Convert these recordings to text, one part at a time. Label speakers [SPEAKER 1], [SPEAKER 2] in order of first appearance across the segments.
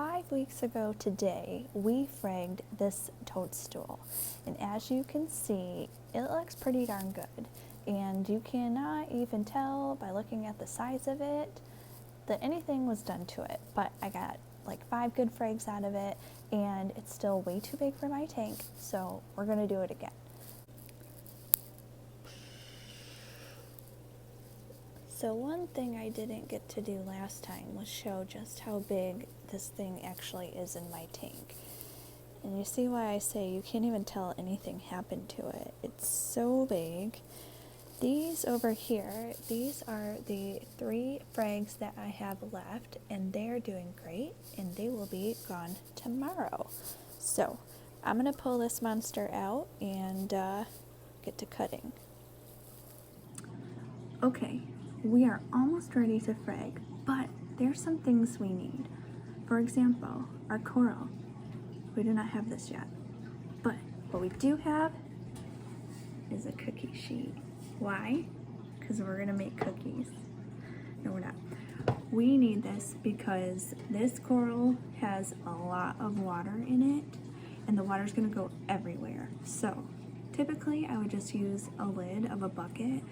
[SPEAKER 1] 5 weeks ago today, we fragged this toadstool, and as you can see, it looks pretty darn good, and you cannot even tell by looking at the size of it that anything was done to it, but I got like 5 good frags out of it, and it's still way too big for my tank, so we're gonna do it again. So one thing I didn't get to do last time was show just how big this thing actually is in my tank. And you see why I say you can't even tell anything happened to it. It's so big. These over here, these are the 3 frags that I have left, and they're doing great, and they will be gone tomorrow. So I'm gonna pull this monster out and get to cutting. Okay. We are almost ready to frag, but there's some things we need. For example, our coral. We do not have this yet, but what we do have is a cookie sheet. Why? Because we're gonna make cookies. No, we're not. We need this because this coral has a lot of water in it, and the water's gonna go everywhere. So typically I would just use a lid of a bucket,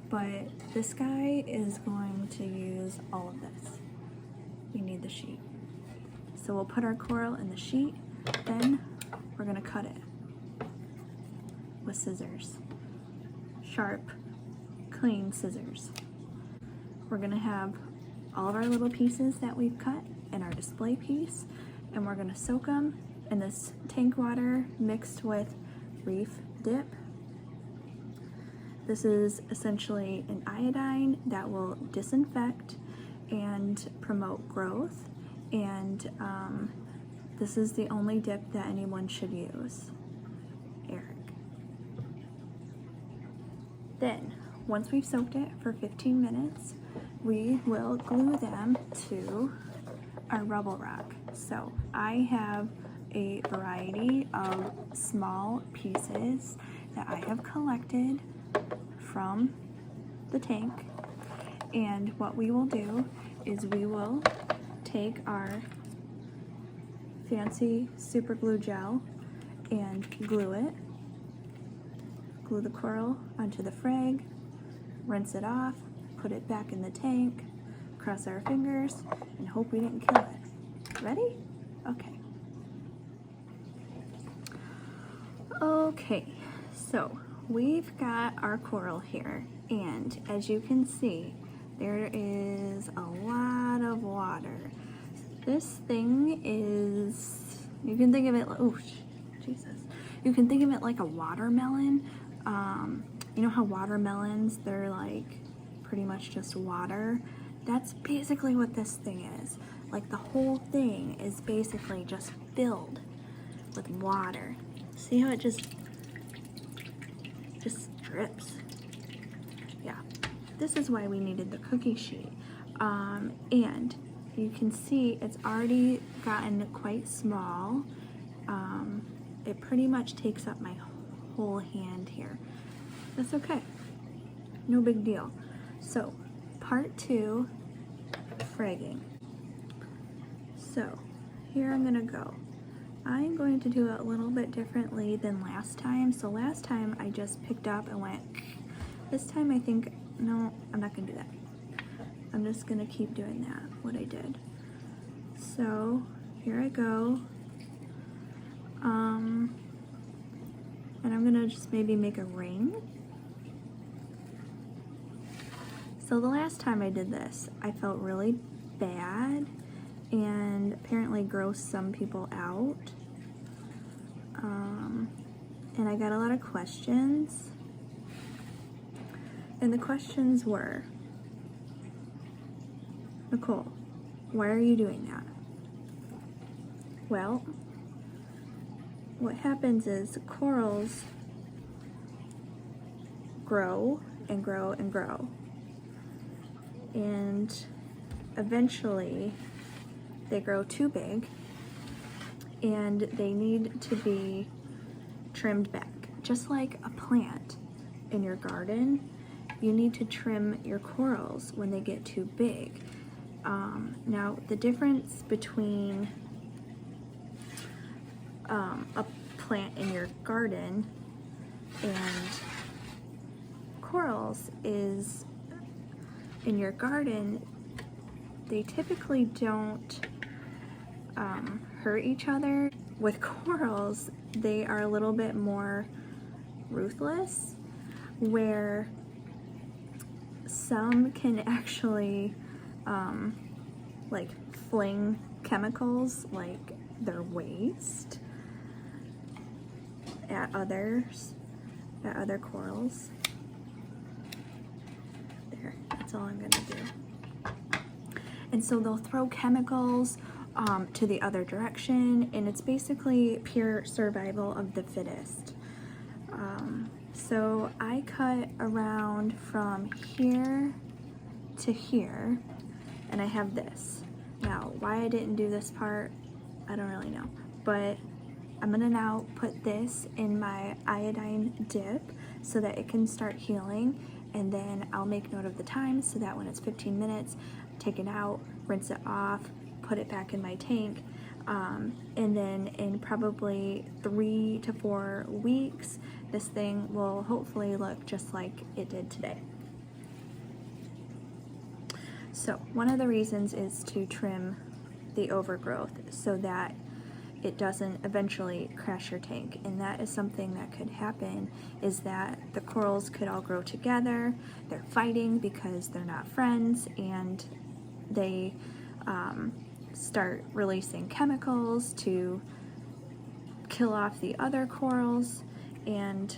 [SPEAKER 1] but this guy is going to use all of this. We need the sheet. So we'll put our coral in the sheet, then we're gonna cut it with scissors. Sharp, clean scissors. We're gonna have all of our little pieces that we've cut in our display piece, and we're gonna soak them in this tank water mixed with reef dip. This is essentially an iodine that will disinfect and promote growth, and this is the only dip that anyone should use. Eric. Then, once we've soaked it for 15 minutes, we will glue them to our rubble rock. So I have a variety of small pieces that I have collected from the tank, and what we will do is we will take our fancy super glue gel and glue the coral onto the frag, rinse it off, put it back in the tank, cross our fingers, and hope we didn't kill it. Ready? Okay, so we've got our coral here, and as you can see, there is a lot of water. This thing is, you can think of it, oh, Jesus. You can think of it like a watermelon. You know how watermelons, they're like pretty much just water? That's basically what this thing is. Like the whole thing is basically just filled with water. See how it just drips. Yeah, this is why we needed the cookie sheet. And you can see it's already gotten quite small. It pretty much takes up my whole hand here. That's okay, no big deal. So part 2, fragging. So here I'm gonna go. I'm going to do it a little bit differently than last time. So last time I just picked up and went. This time I think, no, I'm not gonna do that. I'm just gonna keep doing that, what I did. So here I go. And I'm gonna just maybe make a ring. So the last time I did this, I felt really bad and apparently grossed some people out. And I got a lot of questions. And the questions were, Nicole, why are you doing that? Well, what happens is corals grow and grow and grow. And eventually they grow too big and they need to be trimmed back. Just like a plant in your garden, you need to trim your corals when they get too big. Now, the difference between a plant in your garden, and corals is in your garden, they typically don't hurt each other. With corals, they are a little bit more ruthless, where some can actually like fling chemicals like their waste at other corals. There, that's all I'm gonna do. And so they'll throw chemicals to the other direction, and it's basically pure survival of the fittest. So I cut around from here to here, and I have this. Now, why I didn't do this part, I don't really know, but I'm gonna now put this in my iodine dip so that it can start healing, and then I'll make note of the time so that when it's 15 minutes, take it out, rinse it off, put it back in my tank, and then in probably 3 to 4 weeks, this thing will hopefully look just like it did today. So one of the reasons is to trim the overgrowth so that it doesn't eventually crash your tank, and that is something that could happen, is that the corals could all grow together, they're fighting because they're not friends, and they start releasing chemicals to kill off the other corals, and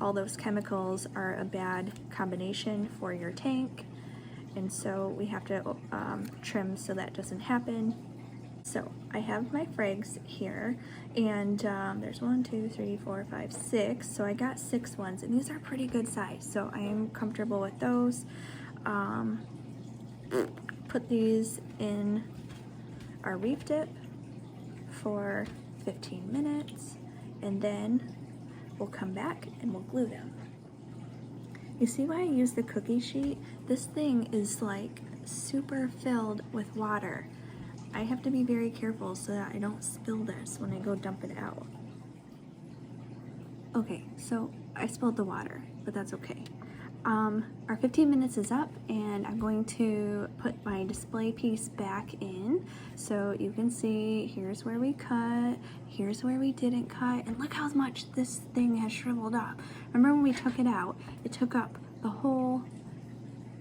[SPEAKER 1] all those chemicals are a bad combination for your tank, and so we have to trim so that doesn't happen. So I have my frags here, and there's 1, 2, 3, 4, 5, 6, so I got 6 ones, and these are pretty good size, so I am comfortable with those. Put these in our reef dip for 15 minutes, and then we'll come back and we'll glue them. You see why I use the cookie sheet? This thing is like super filled with water. I have to be very careful so that I don't spill this when I go dump it out. Okay, so I spilled the water, but that's okay. Our 15 minutes is up, and I'm going to put my display piece back in so you can see here's where we cut, here's where we didn't cut, and look how much this thing has shriveled up. Remember when we took it out, it took up the whole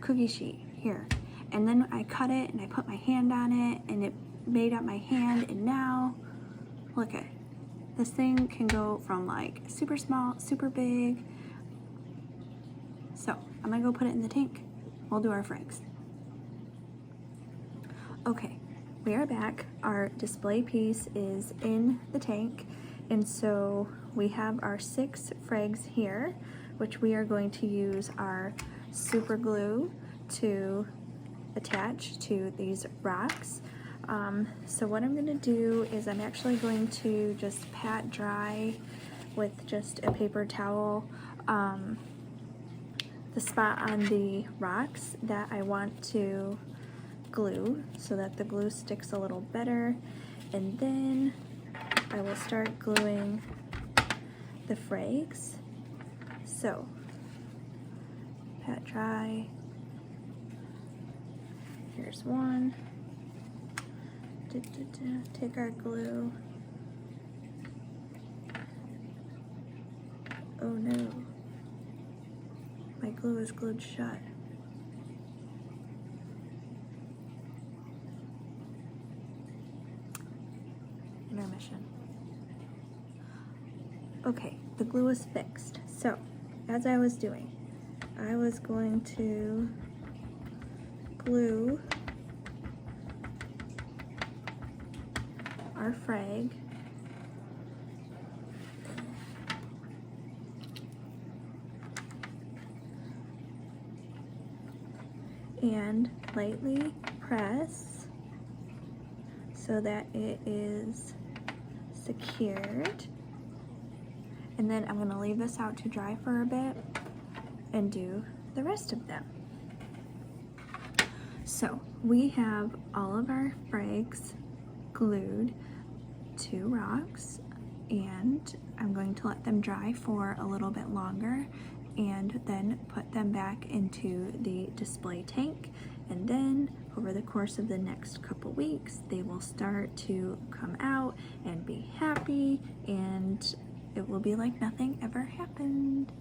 [SPEAKER 1] cookie sheet here, and then I cut it and I put my hand on it and it made up my hand, and now look at this thing can go from like super small, super big. So I'm gonna go put it in the tank. We'll do our frags. Okay, we are back. Our display piece is in the tank, and so we have our 6 frags here, which we are going to use our super glue to attach to these rocks. So what I'm gonna do is I'm actually going to just pat dry with just a paper towel the spot on the rocks that I want to glue so that the glue sticks a little better, and then I will start gluing the frags. So pat dry, here's one, take our glue, oh no, my glue is glued shut. Intermission. Okay, the glue is fixed. So, as I was doing, I was going to glue our frag and lightly press so that it is secured, and then I'm going to leave this out to dry for a bit and do the rest of them. So we have all of our frags glued 2 rocks, and I'm going to let them dry for a little bit longer and then put them back into the display tank. And then over the course of the next couple weeks, they will start to come out and be happy, and it will be like nothing ever happened.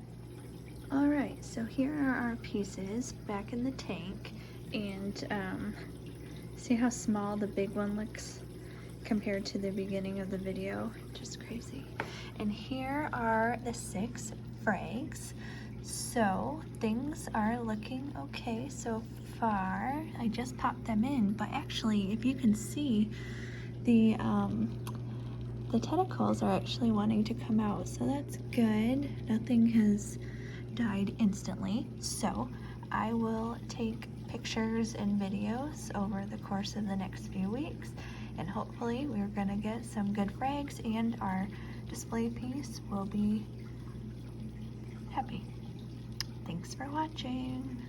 [SPEAKER 1] All right, so here are our pieces back in the tank, and see how small the big one looks compared to the beginning of the video? Just crazy. And here are the 6 frags. So things are looking okay so far. I just popped them in, but actually, if you can see, the tentacles are actually wanting to come out, so that's good. Nothing has died instantly, so I will take pictures and videos over the course of the next few weeks, and hopefully we're gonna get some good frags and our display piece will be happy. Thanks for watching.